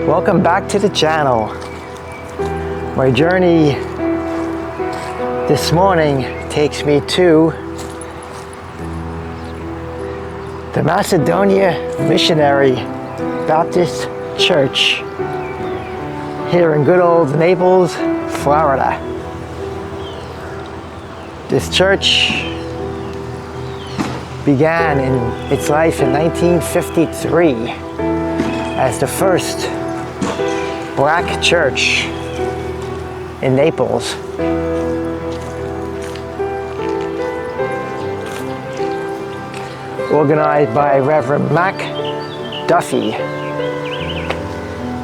Welcome back to the channel. My journey this morning takes me to the Macedonia Missionary Baptist Church here in good old Naples, Florida. This church began in its life in 1953 as the first black church in Naples. Organized by Reverend Mac Duffy,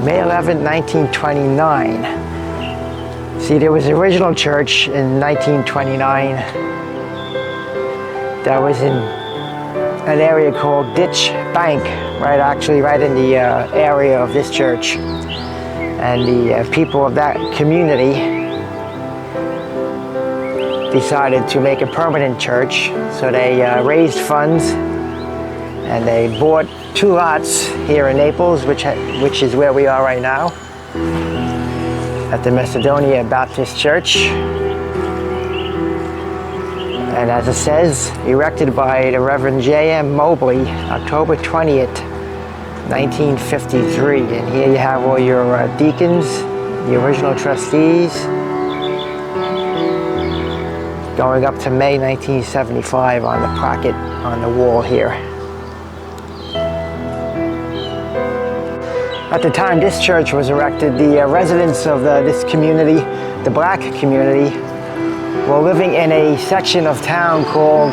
May 11, 1929. See, there was an original church in 1929 that was in an area called Ditch Bank, right in the area of this church. And the people of that community decided to make a permanent church. So they raised funds and they bought 2 lots here in Naples, which is where we are right now, at the Macedonia Baptist Church. And as it says, erected by the Reverend J.M. Mobley, October 20th, 1953. And here you have all your deacons, the original trustees, going up to May 1975 on the plaque on the wall here. At the time this church was erected, the residents of this community, the black community, were living in a section of town called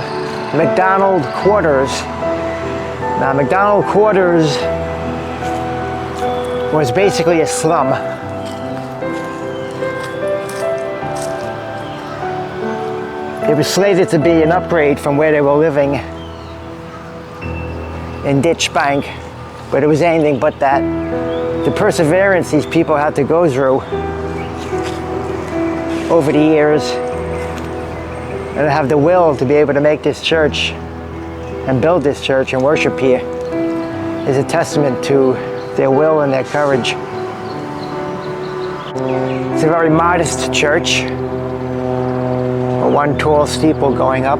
McDonald Quarters. Now, McDonald Quarters was basically a slum. It was slated to be an upgrade from where they were living in Ditch Bank, but it was anything but that. The perseverance these people had to go through over the years, and have the will to be able to make this church and build this church and worship here is a testament to their will and their courage. It's a very modest church, one tall steeple going up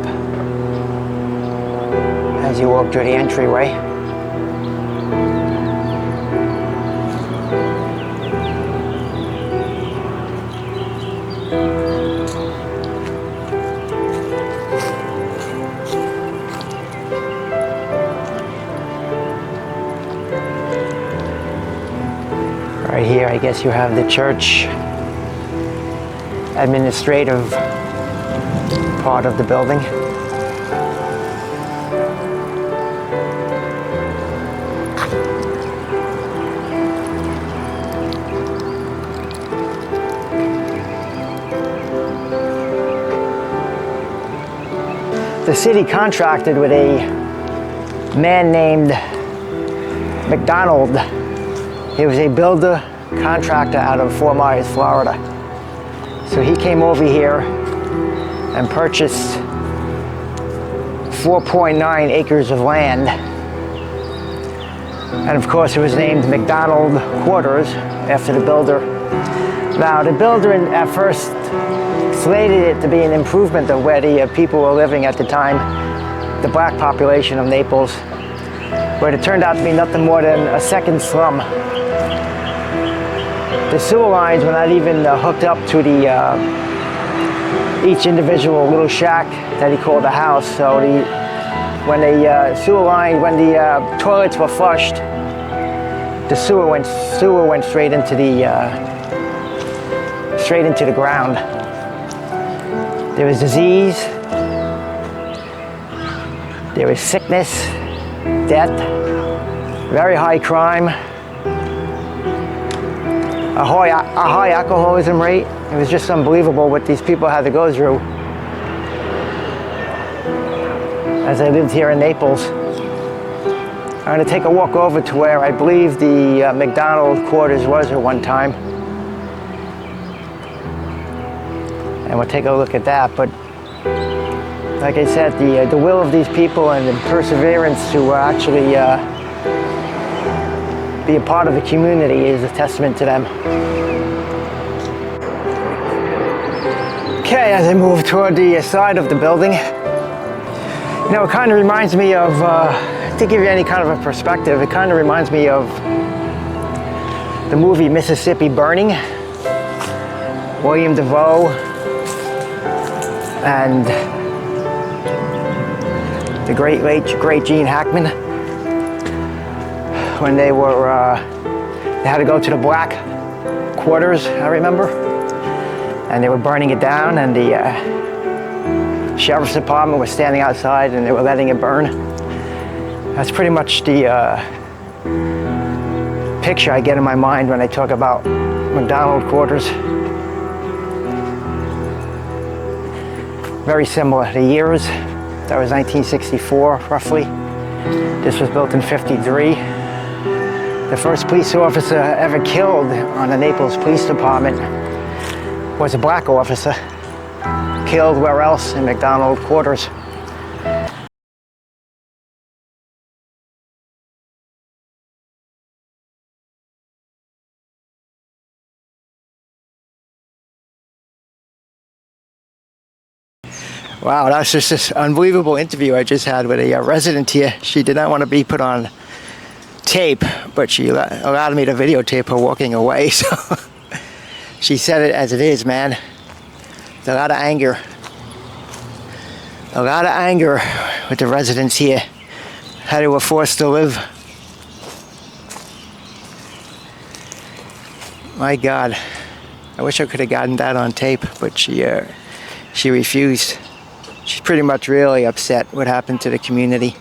as you walk through the entryway. Right here, I guess you have the church administrative part of the building. The city contracted with a man named McDonald. He was a builder contractor out of Fort Myers, Florida. So he came over here and purchased 4.9 acres of land. And of course it was named McDonald Quarters after the builder. Now the builder at first slated it to be an improvement of where the people were living at the time, the black population of Naples, but it turned out to be nothing more than a second slum. The sewer lines were not even hooked up to each individual little shack that he called a house. So when the toilets were flushed, the sewer went straight into the ground. There was disease, there was sickness, death, very high crime, a high alcoholism rate. It was just unbelievable what these people had to go through as they lived here in Naples. I'm going to take a walk over to where I believe the McDonald Quarters was at one time. And we'll take a look at that. But like I said, the will of these people and the perseverance to actually be a part of the community is a testament to them. Okay, as I move toward the side of the building, you know, it kind of reminds me of, to give you any kind of a perspective, it kind of reminds me of the movie Mississippi Burning. William Defoe and the great Gene Hackman, when they had to go to the black quarters, I remember, and they were burning it down, and the sheriff's department was standing outside and they were letting it burn. That's pretty much the picture I get in my mind when I talk about McDonald Quarters. Very similar. The years, that was 1964 roughly. This was built in 53. The first police officer ever killed on the Naples Police Department was a black officer. Killed where else? In McDonald Quarters. Wow, that's just this unbelievable interview I just had with a resident here. She did not want to be put on tape, but she allowed me to videotape her walking away. So she said it as it is, man. There's a lot of anger. A lot of anger with the residents here. How they were forced to live. My God. I wish I could have gotten that on tape, but she refused. She's pretty much really upset what happened to the community.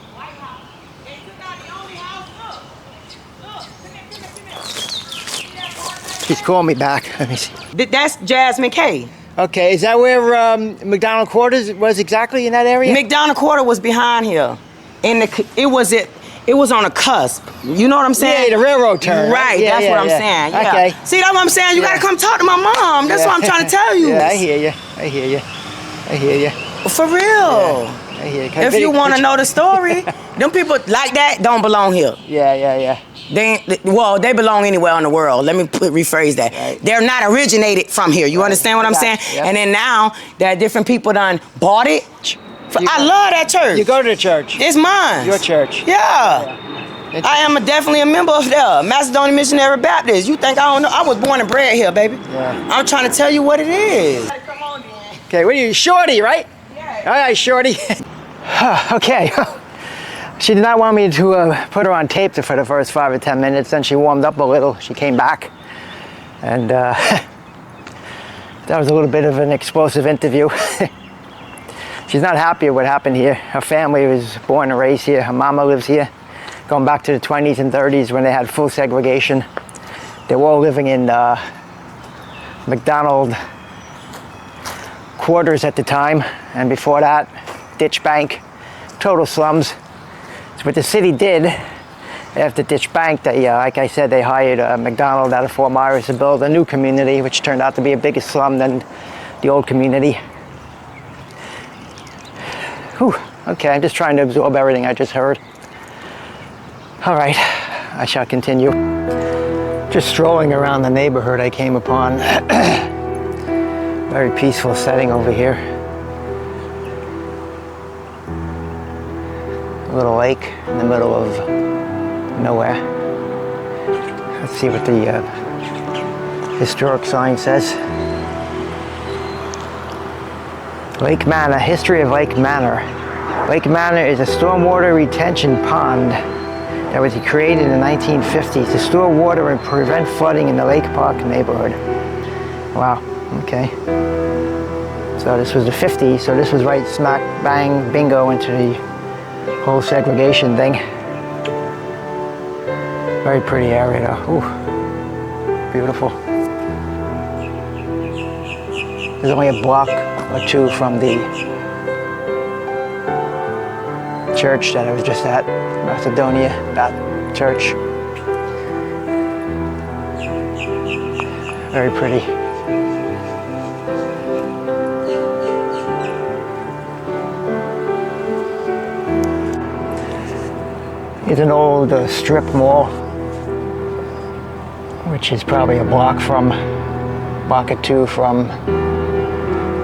She's calling me back. Let me see. That's Jasmine K. Okay, is that where McDonald Quarters was exactly, in that area? McDonald Quarter was behind here. It was on a cusp. You know what I'm saying? Yeah, the railroad turn. Right, yeah, that's what I'm saying. Yeah. Okay. See, that's what I'm saying? You gotta come talk to my mom. That's what I'm trying to tell you. Yeah, I hear you. I hear you. I hear you. For real. Yeah, I hear you. If you want to know the story, them people like that don't belong here. Yeah. They belong anywhere in the world. Let me rephrase that. Right. They're not originated from here. You understand what I'm saying? Yep. And then now that different people done bought it. I love that church. You go to the church. It's mine. Your church. Yeah. I am definitely a member of the Macedonia Missionary Baptist. You think I don't know? I was born and bred here, baby. Yeah. I'm trying to tell you what it is. Okay, what are you, Shorty, right? Yeah. All right, Shorty. Okay. She did not want me to put her on tape for the first 5 or 10 minutes. Then she warmed up a little. She came back. And that was a little bit of an explosive interview. She's not happy with what happened here. Her family was born and raised here. Her mama lives here. Going back to the 20s and 30s when they had full segregation. They were all living in McDonald Quarters at the time. And before that, ditch bank, total slums. So what the city did after ditch bank, they, like I said, they hired McDonald out of Fort Myers to build a new community, which turned out to be a bigger slum than the old community. Whew. Okay, I'm just trying to absorb everything I just heard. All right, I shall continue. Just strolling around the neighborhood, I came upon very peaceful setting over here. A little lake in the middle of nowhere. Let's see what the historic sign says. Lake Manor, history of Lake Manor. Lake Manor is a stormwater retention pond that was created in the 1950s to store water and prevent flooding in the Lake Park neighborhood. Wow, okay. So this was the 50s, so this was right smack bang bingo into the whole segregation thing. Very pretty area though. Ooh, beautiful. There's only a block or two from the church that I was just at, Macedonia Baptist Church. Very pretty. It's an old strip mall. which is probably a block or two from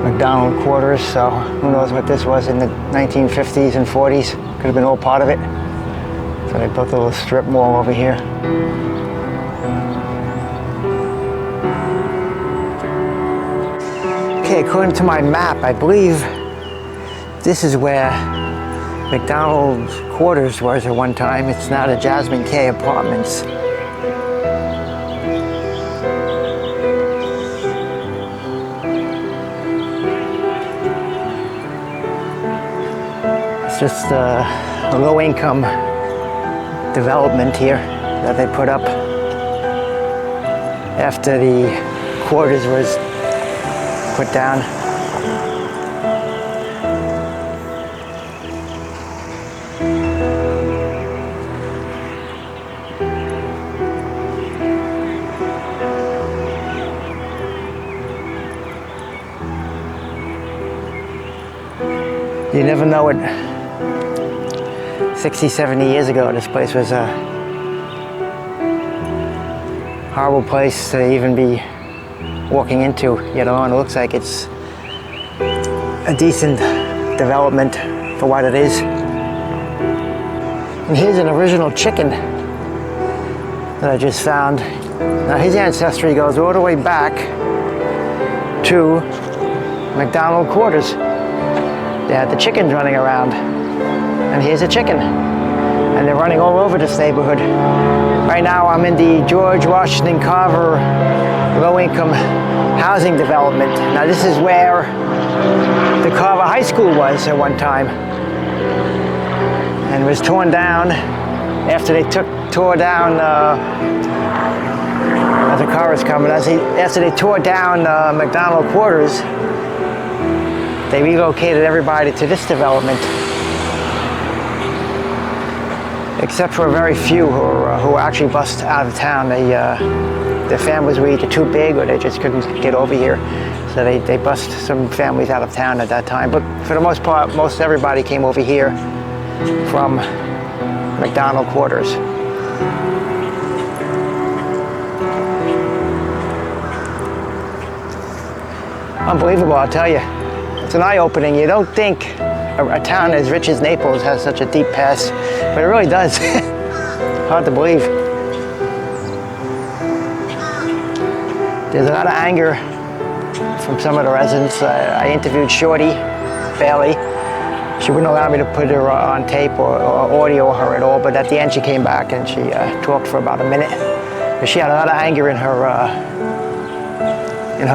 McDonald Quarters. So who knows what this was in the 1950s and 40s. Could have been all part of it. So they built a little strip mall over here. Okay, according to my map, I believe this is where McDonald Quarters was at one time. It's now the Jasmine K Apartments. It's just a low-income development here that they put up after the quarters was put down. You never know it. 60, 70 years ago, this place was a horrible place to even be walking into, you know, and it looks like it's a decent development for what it is. And here's an original chicken that I just found. Now his ancestry goes all the way back to McDonald Quarters. They had the chickens running around, and here's a chicken. And they're running all over this neighborhood. Right now I'm in the George Washington Carver low-income housing development. Now this is where the Carver High School was at one time, and was torn down after they tore down, as the car is coming, after they tore down McDonald Quarters, they relocated everybody to this development, except for a very few who actually bust out of town. Their families were either too big or they just couldn't get over here. So they bust some families out of town at that time. But for the most part, most everybody came over here from McDonald Quarters. Unbelievable, I'll tell you. It's an eye-opening. You don't think a town as rich as Naples has such a deep past, but it really does. Hard to believe. There's a lot of anger from some of the residents. I interviewed Shorty Bailey. She wouldn't allow me to put her on tape or audio her at all, but at the end she came back and she talked for about a minute. But she had a lot of anger in her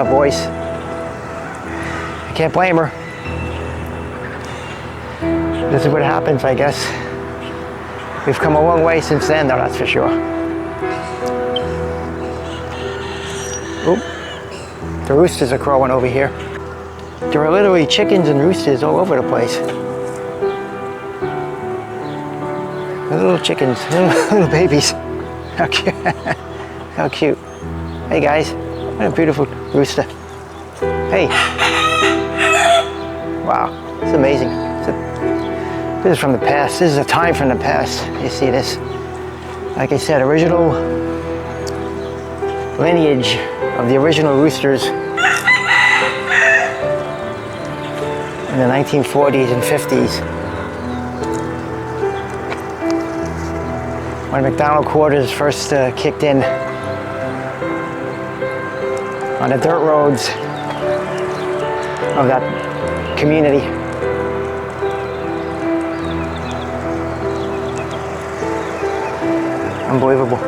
voice. I can't blame her. This is what happens, I guess. We've come a long way since then, though, that's for sure. Oop. The roosters are crowing over here. There are literally chickens and roosters all over the place. The little chickens, little babies. How cute. How cute. Hey guys, what a beautiful rooster. Hey. Wow, it's amazing. This is from the past. This is a time from the past. You see this? Like I said, original lineage of the original roosters in the 1940s and 50s. When McDonald Quarters first kicked in on the dirt roads of that community. Unbelievable.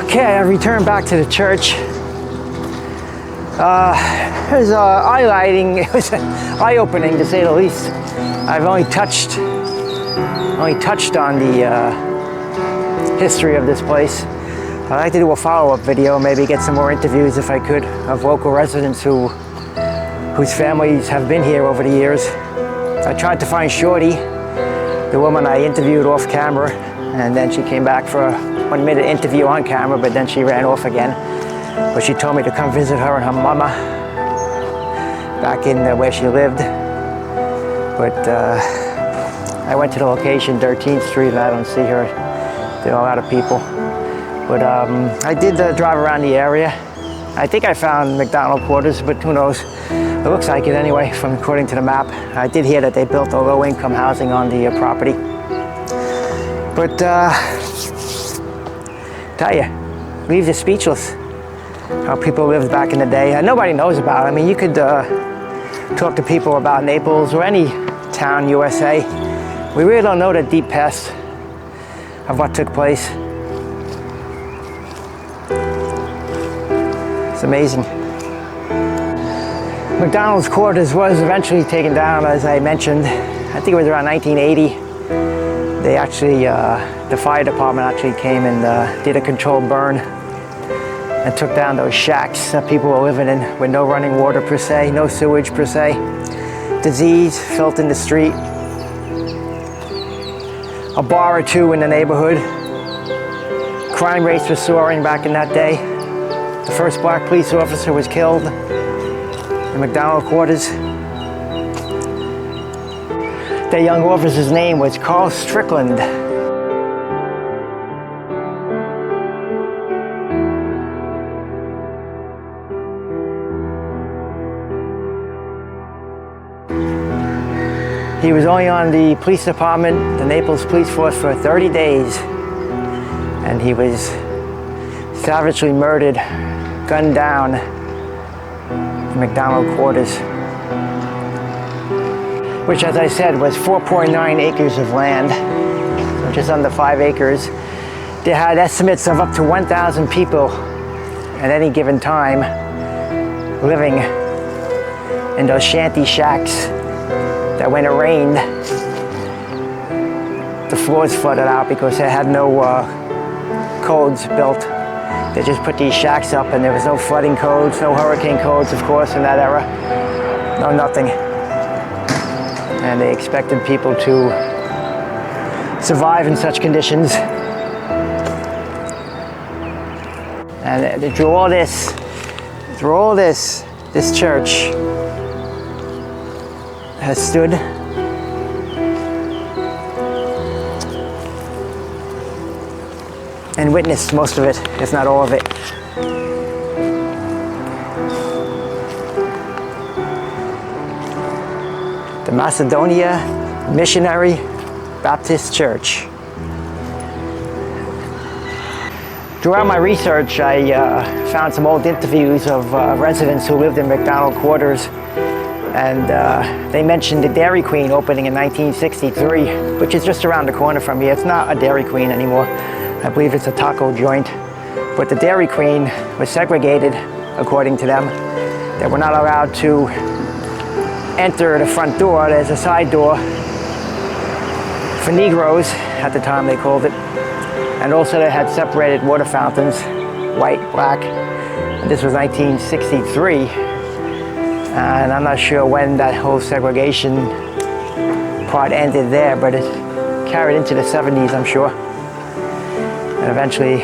Okay, I returned back to the church. It was eye-lighting. It was eye-opening, to say the least. I've only touched on the history of this place. I'd like to do a follow-up video, maybe get some more interviews if I could of local residents whose families have been here over the years. I tried to find Shorty, the woman I interviewed off camera, and then she came back for 1-minute interview on camera, but then she ran off again. But she told me to come visit her and her mama back in where she lived. But I went to the location, 13th Street, and I don't see her. There are a lot of people. But I did drive around the area. I think I found McDonald Quarters, but who knows? It looks like it anyway, from according to the map. I did hear that they built a low-income housing on the property. But tell you, leaves you speechless. How people lived back in the day. Nobody knows about it. I mean, you could talk to people about Naples or any town, USA. We really don't know the deep past of what took place. It's amazing. McDonald's Quarters was eventually taken down, as I mentioned. I think it was around 1980. They actually, the fire department actually came and did a controlled burn and took down those shacks that people were living in with no running water per se, no sewage per se. Disease, filth in the street. A bar or two in the neighborhood. Crime rates were soaring back in that day. The first black police officer was killed in McDonald Quarters. The young officer's name was Carl Strickland. He was only on the police department, the Naples police force, for 30 days. And he was savagely murdered, gunned down in McDonald Quarters, which, as I said, was 4.9 acres of land, so just under 5 acres. They had estimates of up to 1,000 people at any given time living in those shanty shacks that when it rained, the floors flooded out because they had no codes built. They just put these shacks up and there was no flooding codes, no hurricane codes, of course, in that era. No nothing. And they expected people to survive in such conditions. And through all this, this church has stood. And witnessed most of it, if not all of it. The Macedonia Missionary Baptist Church. Throughout my research, I found some old interviews of residents who lived in McDonald Quarters, and they mentioned the Dairy Queen opening in 1963, which is just around the corner from here. It's not a Dairy Queen anymore. I believe it's a taco joint. But the Dairy Queen was segregated, according to them. They were not allowed to enter the front door. There's a side door for Negroes, at the time they called it. And also they had separated water fountains, white, black. And this was 1963. And I'm not sure when that whole segregation part ended there, but it carried into the 70s, I'm sure. And eventually,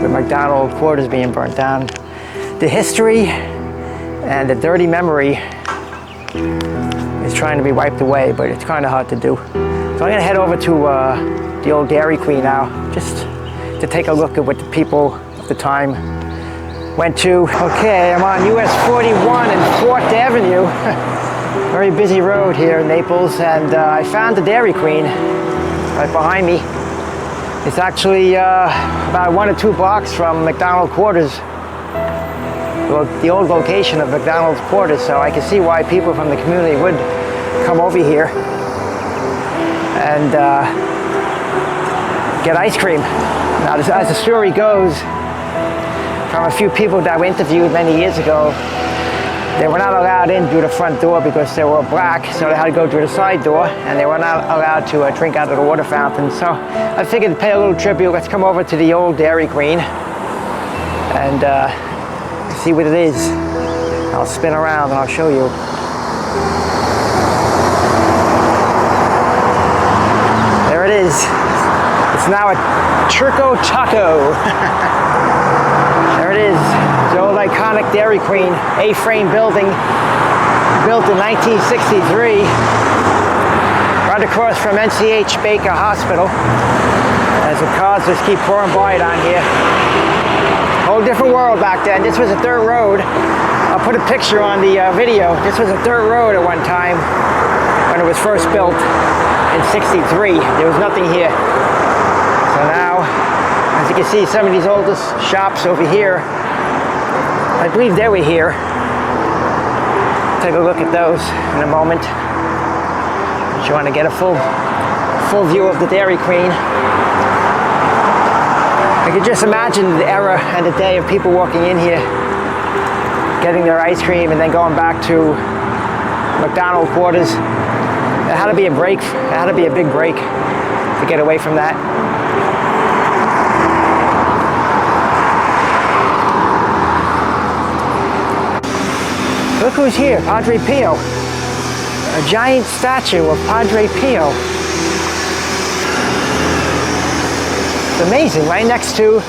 with McDonald Quarters being burnt down, the history and the dirty memory is trying to be wiped away, but it's kind of hard to do. So I'm going to head over to the old Dairy Queen now, just to take a look at what the people of the time went to. Okay, I'm on US 41 and 4th Avenue. Very busy road here in Naples, and I found the Dairy Queen right behind me. It's actually about 1 or 2 blocks from McDonald Quarters, the old location of McDonald Quarters, so I can see why people from the community would come over here and get ice cream. Now, as the story goes, from a few people that were interviewed many years ago, they were not allowed in through the front door because they were black, so they had to go through the side door, and they were not allowed to drink out of the water fountain. So I figured to pay a little tribute, let's come over to the old Dairy Queen and see what it is. I'll spin around and I'll show you. There it is. It's It's now a Turco Taco. There it is, the old iconic Dairy Queen, A-frame building, built in 1963, right across from NCH Baker Hospital, as the cars just keep pouring by it on here. Whole different world back then. This was a dirt road. I'll put a picture on the video. This was a dirt road at one time when it was first built in 63. There was nothing here. So now, as you can see, some of these oldest shops over here, I believe they were here. Take a look at those in a moment. If you want to get a full view of the Dairy Queen. I could just imagine the era and the day of people walking in here, getting their ice cream and then going back to McDonald Quarters. It had to be a break. It had to be a big break to get away from that. Look who's here, Padre Pio. A giant statue of Padre Pio. It's amazing, right next to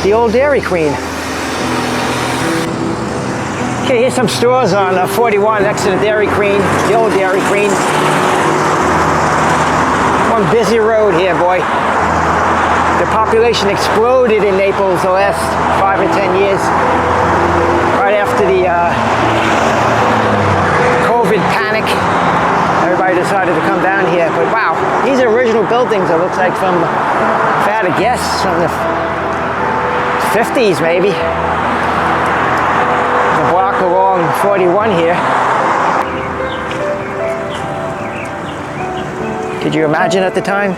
the old Dairy Queen. Okay, here's some stores on 41 next to the Dairy Queen, the old Dairy Queen. One busy road here, boy. The population exploded in Naples the last 5 or 10 years. Right after the COVID panic, everybody decided to come down here. But wow, these are original buildings, it looks like, from, if I had to guess, from the 50s maybe. The block along 41 here. Could you imagine at the time?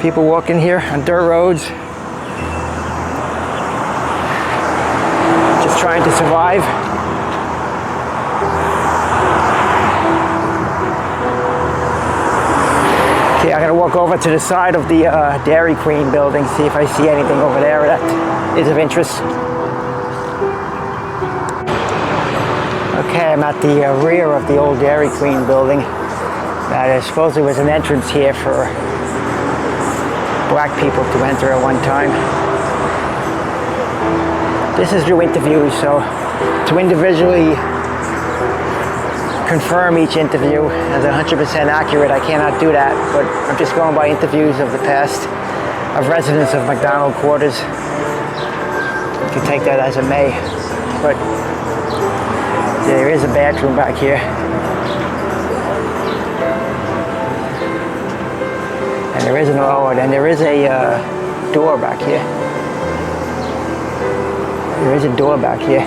People walking here on dirt roads, just trying to survive. Okay, I'm gonna walk over to the side of the Dairy Queen building, see if I see anything over there that is of interest. Okay, I'm at the rear of the old Dairy Queen building. That supposedly was an entrance here for black people to enter at one time. This is through interviews, so to individually confirm each interview as 100% accurate, I cannot do that, but I'm just going by interviews of the past of residents of McDonald Quarters. You can take that as it may, but there is a bathroom back here. And there is an and there is a door back here. There is a door back here.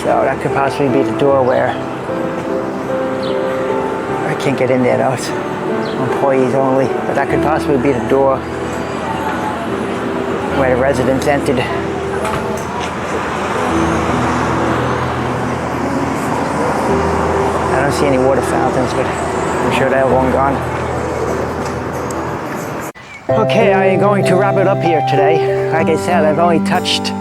So that could possibly be the door where I can't get in there though. It's employees only. But that could possibly be the door where the residents entered. I don't see any water fountains, but I'm sure they're long gone. Okay, I am going to wrap it up here today. Like I said, I've only touched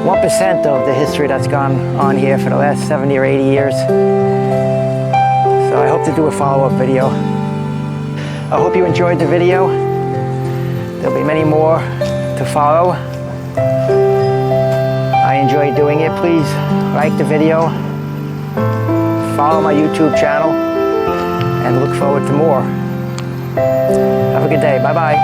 1% of the history that's gone on here for the last 70 or 80 years. So I hope to do a follow-up video. I hope you enjoyed the video. There'll be many more to follow. I enjoy doing it. Please like the video, follow my YouTube channel, and look forward to more. Have a good day. Bye-bye.